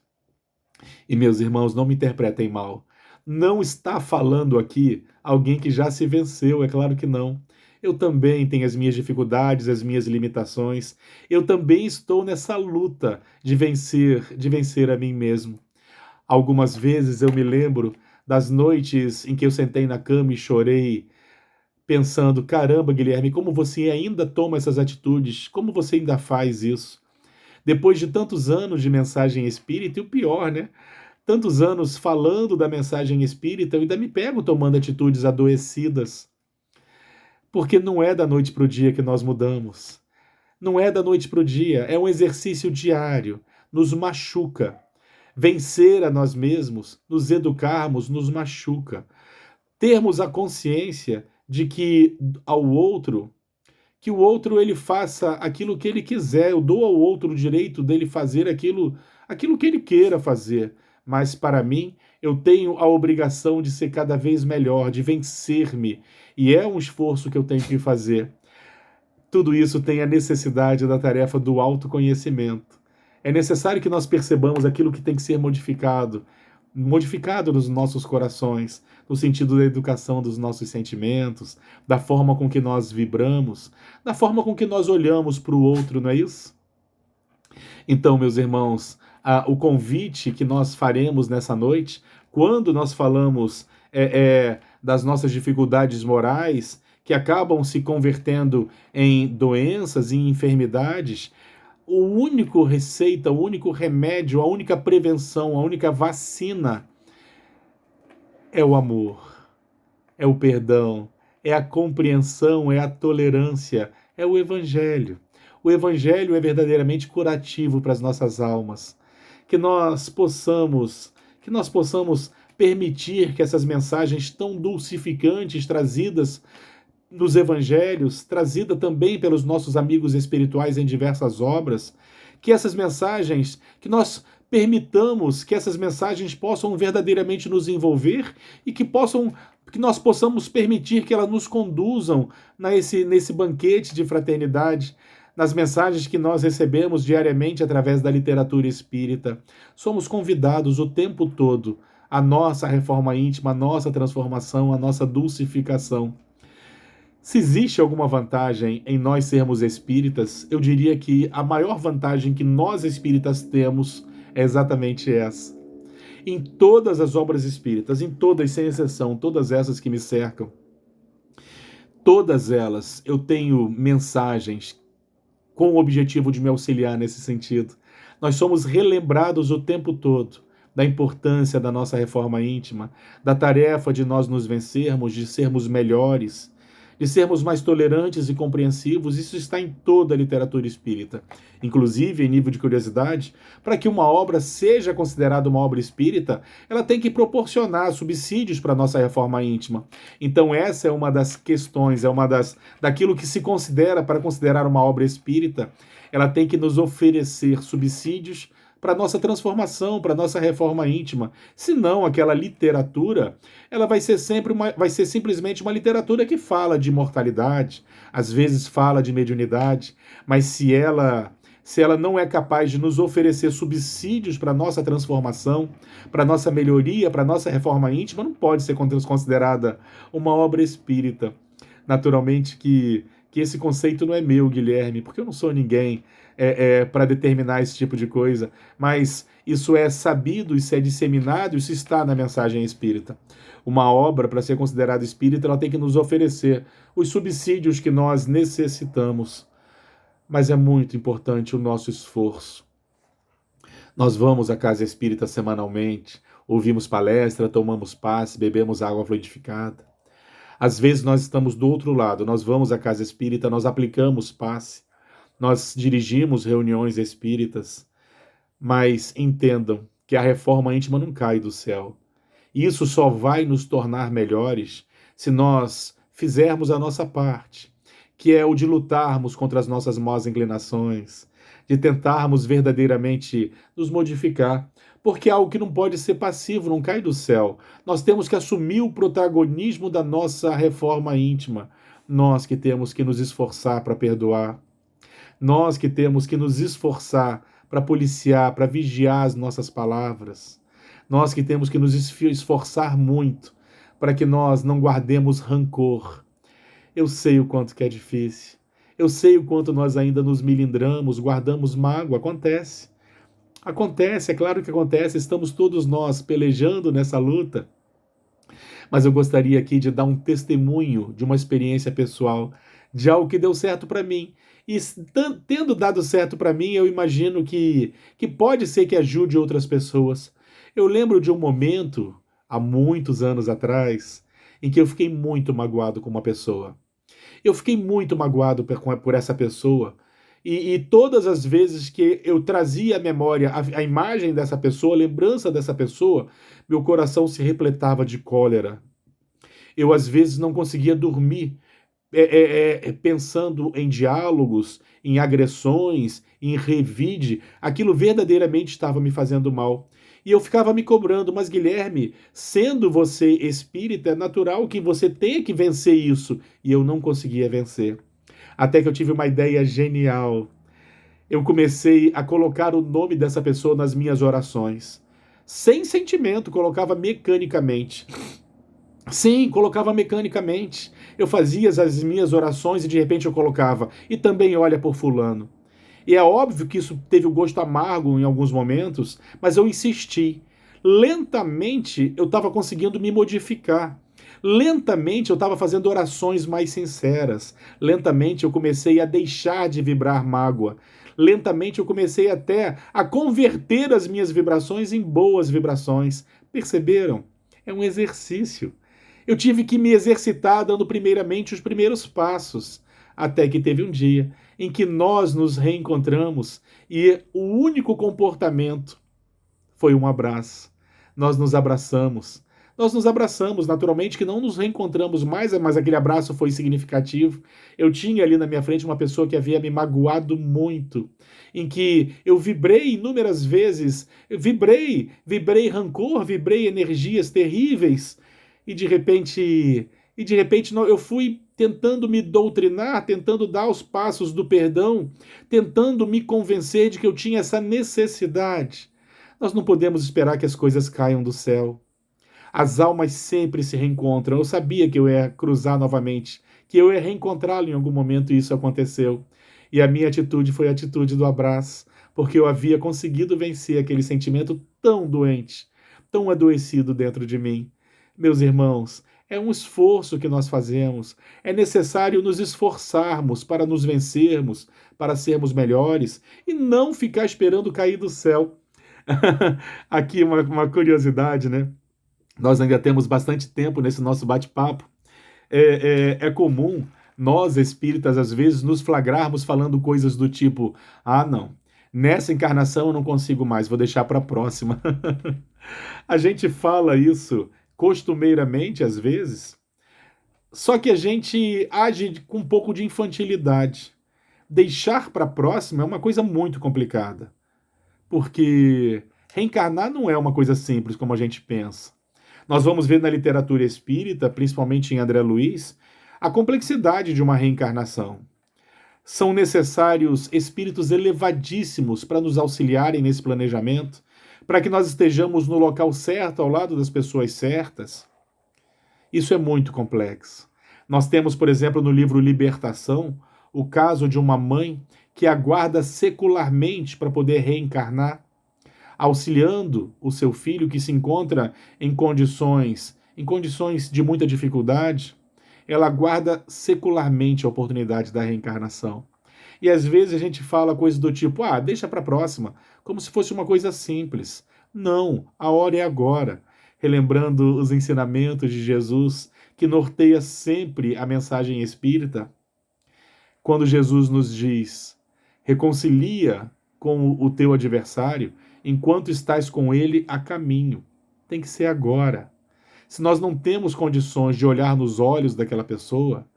E, meus irmãos, não me interpretem mal. Não está falando aqui alguém que já se venceu, é claro que não. Eu também tenho as minhas dificuldades, as minhas limitações. Eu também estou nessa luta de vencer a mim mesmo. Algumas vezes eu me lembro das noites em que eu sentei na cama e chorei, pensando: caramba, Guilherme, como você ainda toma essas atitudes? Como você ainda faz isso? Depois de tantos anos de mensagem espírita, e o pior, né? tantos anos falando da mensagem espírita, eu ainda me pego tomando atitudes adoecidas, porque não é da noite para o dia que nós mudamos. Não é da noite para o dia, é um exercício diário, nos machuca. Vencer a nós mesmos, nos educarmos, nos machuca. Termos a consciência de que que o outro ele faça aquilo que ele quiser, eu dou ao outro o direito dele fazer aquilo que ele queira fazer, mas para mim eu tenho a obrigação de ser cada vez melhor, de vencer-me, e é um esforço que eu tenho que fazer. Tudo isso tem a necessidade da tarefa do autoconhecimento. É necessário que nós percebamos aquilo que tem que ser modificado nos nossos corações, no sentido da educação dos nossos sentimentos, da forma com que nós vibramos, da forma com que nós olhamos para o outro, não é isso? Então, meus irmãos, o convite que nós faremos nessa noite, quando nós falamos das nossas dificuldades morais, que acabam se convertendo em doenças e enfermidades, o único receita, o único remédio, a única prevenção, a única vacina é o amor, é o perdão, é a compreensão, é a tolerância, é o Evangelho. O Evangelho é verdadeiramente curativo para as nossas almas. Que nós possamos permitir que essas mensagens tão dulcificantes trazidas nos evangelhos, trazida também pelos nossos amigos espirituais em diversas obras, que nós permitamos que essas mensagens possam verdadeiramente nos envolver e que nós possamos permitir que elas nos conduzam nesse banquete de fraternidade, nas mensagens que nós recebemos diariamente através da literatura espírita. Somos convidados o tempo todo à nossa reforma íntima, à nossa transformação, à nossa dulcificação. Se existe alguma vantagem em nós sermos espíritas, eu diria que a maior vantagem que nós espíritas temos é exatamente essa. Em todas as obras espíritas, em todas, sem exceção, todas essas que me cercam, todas elas eu tenho mensagens com o objetivo de me auxiliar nesse sentido. Nós somos relembrados o tempo todo da importância da nossa reforma íntima, da tarefa de nós nos vencermos, de sermos melhores, de sermos mais tolerantes e compreensivos. Isso está em toda a literatura espírita. Inclusive, em nível de curiosidade, para que uma obra seja considerada uma obra espírita, ela tem que proporcionar subsídios para a nossa reforma íntima. Então essa é uma das questões, daquilo que se considera para considerar uma obra espírita. Ela tem que nos oferecer subsídios para a nossa transformação, para a nossa reforma íntima. Senão, aquela literatura, ela vai ser simplesmente uma literatura que fala de imortalidade, às vezes fala de mediunidade, mas se ela não é capaz de nos oferecer subsídios para a nossa transformação, para a nossa melhoria, para a nossa reforma íntima, não pode ser considerada uma obra espírita. Naturalmente que esse conceito não é meu, Guilherme, porque eu não sou ninguém para determinar esse tipo de coisa, mas isso é sabido, isso é disseminado, isso está na mensagem espírita. Uma obra, para ser considerada espírita, ela tem que nos oferecer os subsídios que nós necessitamos. Mas é muito importante o nosso esforço. Nós vamos à casa espírita semanalmente, ouvimos palestra, tomamos passe, bebemos água fluidificada. Às vezes nós estamos do outro lado, nós vamos à casa espírita, nós aplicamos passe, nós dirigimos reuniões espíritas, mas entendam que a reforma íntima não cai do céu. Isso só vai nos tornar melhores se nós fizermos a nossa parte, que é o de lutarmos contra as nossas más inclinações, de tentarmos verdadeiramente nos modificar, porque é algo que não pode ser passivo, não cai do céu. Nós temos que assumir o protagonismo da nossa reforma íntima, nós que temos que nos esforçar para perdoar, nós que temos que nos esforçar para policiar, para vigiar as nossas palavras, nós que temos que nos esforçar muito para que nós não guardemos rancor. Eu sei o quanto que é difícil, eu sei o quanto nós ainda nos milindramos, guardamos mágoa, acontece. Acontece, é claro que acontece, estamos todos nós pelejando nessa luta. Mas eu gostaria aqui de dar um testemunho de uma experiência pessoal, de algo que deu certo para mim. E tendo dado certo para mim, eu imagino que pode ser que ajude outras pessoas. Eu lembro de um momento, há muitos anos atrás, em que eu fiquei muito magoado com uma pessoa. Eu fiquei muito magoado por essa pessoa. E todas as vezes que eu trazia à memória a imagem dessa pessoa, a lembrança dessa pessoa, meu coração se repletava de cólera. Eu, às vezes, não conseguia dormir pensando em diálogos, em agressões, em revide. Aquilo verdadeiramente estava me fazendo mal. E eu ficava me cobrando, mas Guilherme, sendo você espírita, é natural que você tenha que vencer isso. E eu não conseguia vencer. Até que eu tive uma ideia genial. Eu comecei a colocar o nome dessa pessoa nas minhas orações. Sem sentimento, colocava mecanicamente. Sim, colocava mecanicamente. Eu fazia as minhas orações e de repente eu colocava, e também olha por fulano. E é óbvio que isso teve um gosto amargo em alguns momentos, mas eu insisti. Lentamente eu estava conseguindo me modificar. Lentamente eu estava fazendo orações mais sinceras. Lentamente eu comecei a deixar de vibrar mágoa. Lentamente eu comecei até a converter as minhas vibrações em boas vibrações. Perceberam? É um exercício. Eu tive que me exercitar dando primeiramente os primeiros passos, até que teve um dia em que nós nos reencontramos e o único comportamento foi um abraço. Nós nos abraçamos. Nós nos abraçamos, naturalmente que não nos reencontramos mais, mas aquele abraço foi significativo. Eu tinha ali na minha frente uma pessoa que havia me magoado muito, em que eu vibrei inúmeras vezes, vibrei rancor, vibrei energias terríveis, e de repente eu fui tentando me doutrinar, tentando dar os passos do perdão, tentando me convencer de que eu tinha essa necessidade. Nós não podemos esperar que as coisas caiam do céu. As almas sempre se reencontram. Eu sabia que eu ia cruzar novamente, que eu ia reencontrá-lo em algum momento e isso aconteceu. E a minha atitude foi a atitude do abraço, porque eu havia conseguido vencer aquele sentimento tão doente, tão adoecido dentro de mim. Meus irmãos, é um esforço que nós fazemos. É necessário nos esforçarmos para nos vencermos, para sermos melhores e não ficar esperando cair do céu. Aqui uma curiosidade, né? Nós ainda temos bastante tempo nesse nosso bate-papo. É comum nós, espíritas, às vezes, nos flagrarmos falando coisas do tipo: ah, não, nessa encarnação eu não consigo mais, vou deixar para a próxima. A gente fala isso costumeiramente, às vezes, só que a gente age com um pouco de infantilidade. Deixar para a próxima é uma coisa muito complicada, porque reencarnar não é uma coisa simples como a gente pensa. Nós vamos ver na literatura espírita, principalmente em André Luiz, a complexidade de uma reencarnação. São necessários espíritos elevadíssimos para nos auxiliarem nesse planejamento, para que nós estejamos no local certo, ao lado das pessoas certas. Isso é muito complexo. Nós temos, por exemplo, no livro Libertação, o caso de uma mãe que aguarda secularmente para poder reencarnar, auxiliando o seu filho que se encontra em condições de muita dificuldade. Ela aguarda secularmente a oportunidade da reencarnação. E às vezes a gente fala coisas do tipo: ah, deixa para a próxima, como se fosse uma coisa simples. Não, a hora é agora. Relembrando os ensinamentos de Jesus, que norteia sempre a mensagem espírita, quando Jesus nos diz: reconcilia com o teu adversário enquanto estás com ele a caminho. Tem que ser agora. Se nós não temos condições de olhar nos olhos daquela pessoa,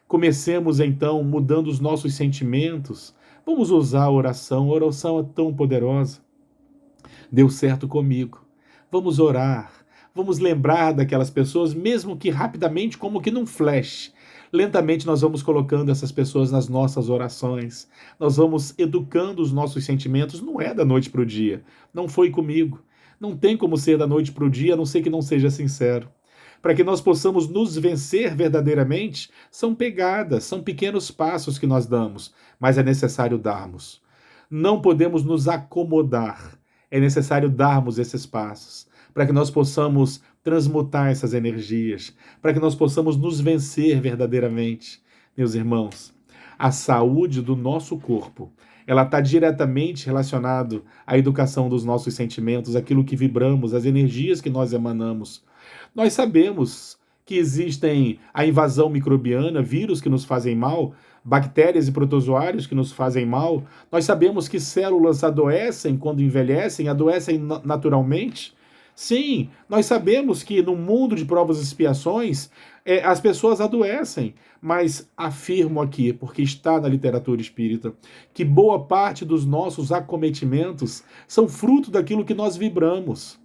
comecemos então mudando os nossos sentimentos. Vamos usar a oração é tão poderosa. Deu certo comigo. Vamos orar. Vamos lembrar daquelas pessoas, mesmo que rapidamente, como que num flash. Lentamente nós vamos colocando essas pessoas nas nossas orações. Nós vamos educando os nossos sentimentos. Não é da noite para o dia. Não foi comigo. Não tem como ser da noite para o dia, a não ser que não seja sincero. Para que nós possamos nos vencer verdadeiramente, são pegadas, são pequenos passos que nós damos, mas é necessário darmos. Não podemos nos acomodar. É necessário darmos esses passos para que nós possamos transmutar essas energias, para que nós possamos nos vencer verdadeiramente. Meus irmãos, a saúde do nosso corpo, ela está diretamente relacionada à educação dos nossos sentimentos, aquilo que vibramos, as energias que nós emanamos. Nós sabemos que existem a invasão microbiana, vírus que nos fazem mal, bactérias e protozoários que nos fazem mal. Nós sabemos que células adoecem quando envelhecem, adoecem naturalmente. Sim, nós sabemos que no mundo de provas e expiações, as pessoas adoecem, mas afirmo aqui, porque está na literatura espírita, que boa parte dos nossos acometimentos são fruto daquilo que nós vibramos.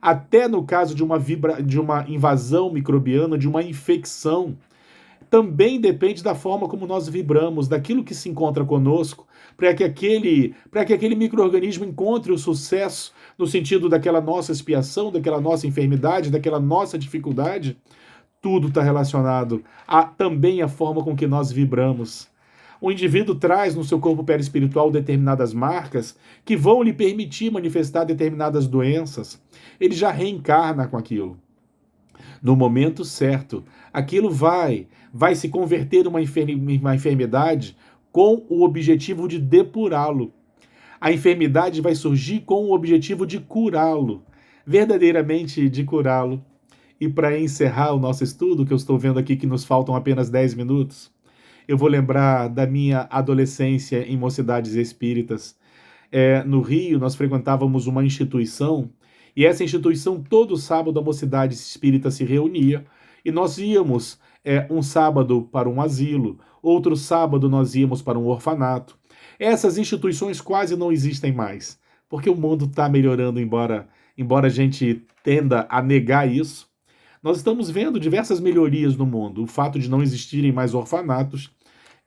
Até no caso de uma invasão microbiana, de uma infecção, também depende da forma como nós vibramos, daquilo que se encontra conosco, para que aquele micro-organismo encontre o sucesso no sentido daquela nossa expiação, daquela nossa enfermidade, daquela nossa dificuldade. Tudo está relacionado a também a forma com que nós vibramos. O indivíduo traz no seu corpo perispiritual determinadas marcas que vão lhe permitir manifestar determinadas doenças. Ele já reencarna com aquilo. No momento certo, aquilo vai se converter numa enfermidade com o objetivo de depurá-lo. A enfermidade vai surgir com o objetivo de curá-lo, verdadeiramente de curá-lo. E para encerrar o nosso estudo, que eu estou vendo aqui que nos faltam apenas 10 minutos, eu vou lembrar da minha adolescência em mocidades espíritas. No Rio, nós frequentávamos uma instituição, e essa instituição, todo sábado, a mocidade espírita se reunia, e nós íamos um sábado para um asilo, outro sábado nós íamos para um orfanato. Essas instituições quase não existem mais, porque o mundo está melhorando, embora a gente tenda a negar isso. Nós estamos vendo diversas melhorias no mundo. O fato de não existirem mais orfanatos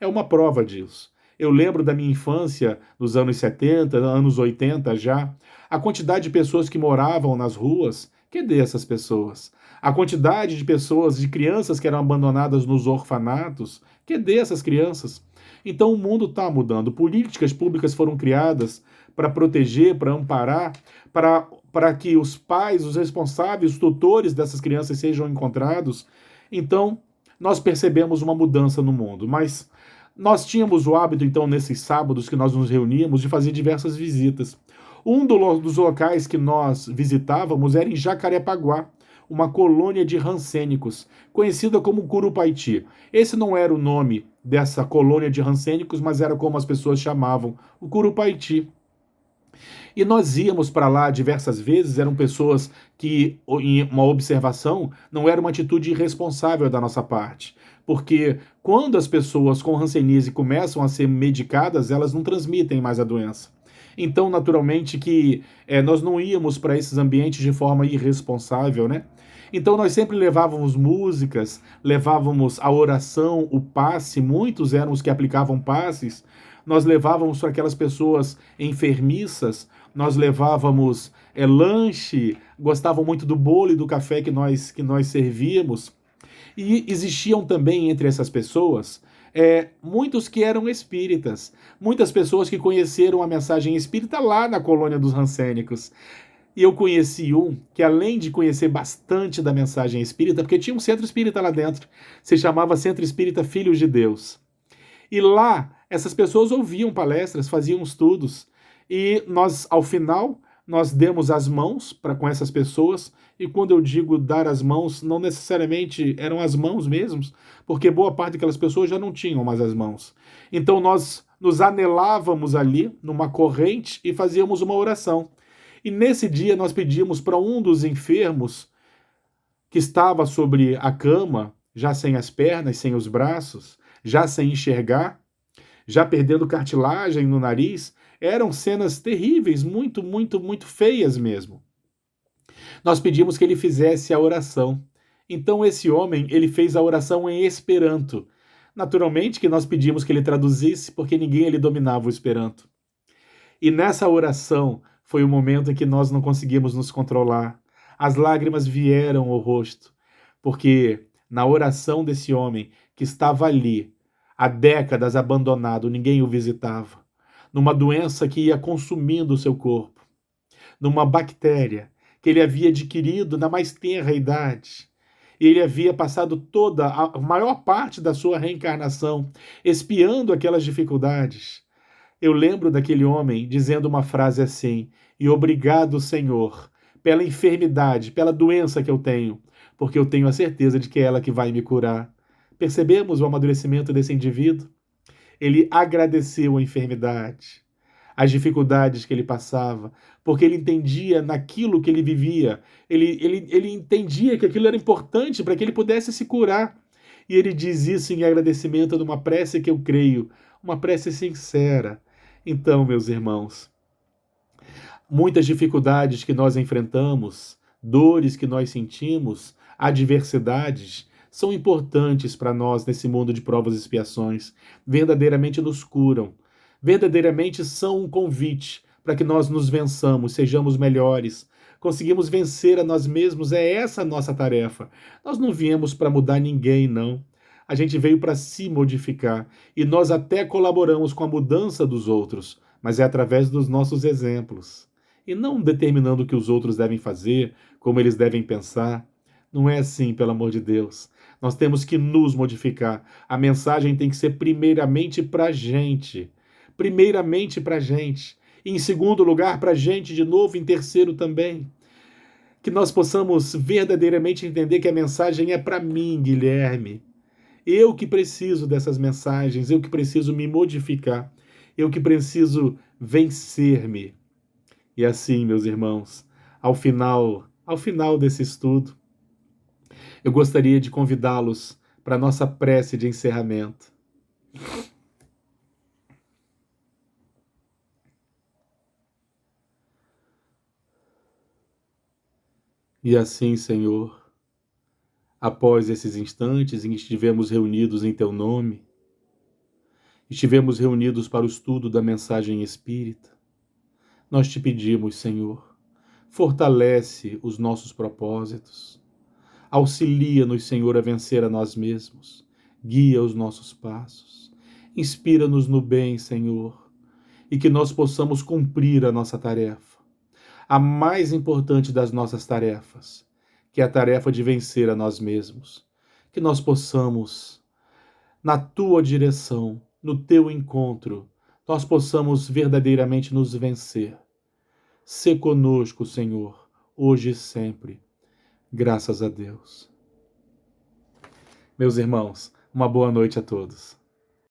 é uma prova disso. Eu lembro da minha infância, nos anos 70, anos 80 já, a quantidade de pessoas que moravam nas ruas. Cadê essas pessoas? A quantidade de pessoas, de crianças que eram abandonadas nos orfanatos. Cadê essas crianças? Então o mundo está mudando. Políticas públicas foram criadas para proteger, para amparar, para que os pais, os responsáveis, os tutores dessas crianças sejam encontrados. Então, nós percebemos uma mudança no mundo. Mas nós tínhamos o hábito, então, nesses sábados que nós nos reuníamos, de fazer diversas visitas. Um dos locais que nós visitávamos era em Jacarepaguá, uma colônia de rancênicos, conhecida como Curupaiti. Esse não era o nome dessa colônia de rancênicos, mas era como as pessoas chamavam, o Curupaiti. E nós íamos para lá diversas vezes, eram pessoas que, em uma observação, não era uma atitude irresponsável da nossa parte. Porque quando as pessoas com hanseníase começam a ser medicadas, elas não transmitem mais a doença. Então, naturalmente, que nós não íamos para esses ambientes de forma irresponsável, né? Então, nós sempre levávamos músicas, levávamos a oração, o passe, muitos eram os que aplicavam passes, nós levávamos para aquelas pessoas enfermiças, nós levávamos lanche, gostavam muito do bolo e do café que nós servíamos. E existiam também entre essas pessoas muitos que eram espíritas, muitas pessoas que conheceram a mensagem espírita lá na colônia dos rancênicos. E eu conheci um que, além de conhecer bastante da mensagem espírita, porque tinha um centro espírita lá dentro, se chamava Centro Espírita Filhos de Deus. E lá, essas pessoas ouviam palestras, faziam estudos, e nós, ao final, nós demos as mãos com essas pessoas, e quando eu digo dar as mãos, não necessariamente eram as mãos mesmos, porque boa parte daquelas pessoas já não tinham mais as mãos. Então nós nos anelávamos ali, numa corrente, e fazíamos uma oração. E nesse dia nós pedimos para um dos enfermos, que estava sobre a cama, já sem as pernas, sem os braços, já sem enxergar, já perdendo cartilagem no nariz, eram cenas terríveis, muito, muito, muito feias mesmo. Nós pedimos que ele fizesse a oração. Então esse homem, ele fez a oração em Esperanto. Naturalmente que nós pedimos que ele traduzisse, porque ninguém ali dominava o Esperanto. E nessa oração foi o momento em que nós não conseguimos nos controlar. As lágrimas vieram ao rosto, porque na oração desse homem que estava ali, há décadas abandonado, ninguém o visitava, numa doença que ia consumindo o seu corpo, numa bactéria que ele havia adquirido na mais tenra idade. Ele havia passado toda a maior parte da sua reencarnação espiando aquelas dificuldades. Eu lembro daquele homem dizendo uma frase assim: e obrigado, Senhor, pela enfermidade, pela doença que eu tenho, porque eu tenho a certeza de que é ela que vai me curar. Percebemos o amadurecimento desse indivíduo? Ele agradeceu a enfermidade, as dificuldades que ele passava, porque ele entendia naquilo que ele vivia, ele entendia que aquilo era importante para que ele pudesse se curar. E ele diz isso em agradecimento numa prece que eu creio, uma prece sincera. Então, meus irmãos, muitas dificuldades que nós enfrentamos, dores que nós sentimos, adversidades, são importantes para nós nesse mundo de provas e expiações. Verdadeiramente nos curam. Verdadeiramente são um convite para que nós nos vençamos, sejamos melhores, conseguimos vencer a nós mesmos. É essa a nossa tarefa. Nós não viemos para mudar ninguém, não. A gente veio para se modificar e nós até colaboramos com a mudança dos outros, mas é através dos nossos exemplos e não determinando o que os outros devem fazer, como eles devem pensar. Não é assim, pelo amor de Deus. Nós temos que nos modificar. A mensagem tem que ser primeiramente para a gente. Primeiramente para a gente. E em segundo lugar, para a gente de novo, em terceiro também. Que nós possamos verdadeiramente entender que a mensagem é para mim, Guilherme. Eu que preciso dessas mensagens, eu que preciso me modificar, eu que preciso vencer-me. E assim, meus irmãos, ao final desse estudo, eu gostaria de convidá-los para a nossa prece de encerramento. E assim, Senhor, após esses instantes em que estivemos reunidos em Teu nome, estivemos reunidos para o estudo da mensagem espírita, nós te pedimos, Senhor, fortalece os nossos propósitos, auxilia-nos, Senhor, a vencer a nós mesmos, guia os nossos passos, inspira-nos no bem, Senhor, e que nós possamos cumprir a nossa tarefa, a mais importante das nossas tarefas, que é a tarefa de vencer a nós mesmos, que nós possamos, na tua direção, no teu encontro, nós possamos verdadeiramente nos vencer. Sê conosco, Senhor, hoje e sempre. Graças a Deus. Meus irmãos, uma boa noite a todos.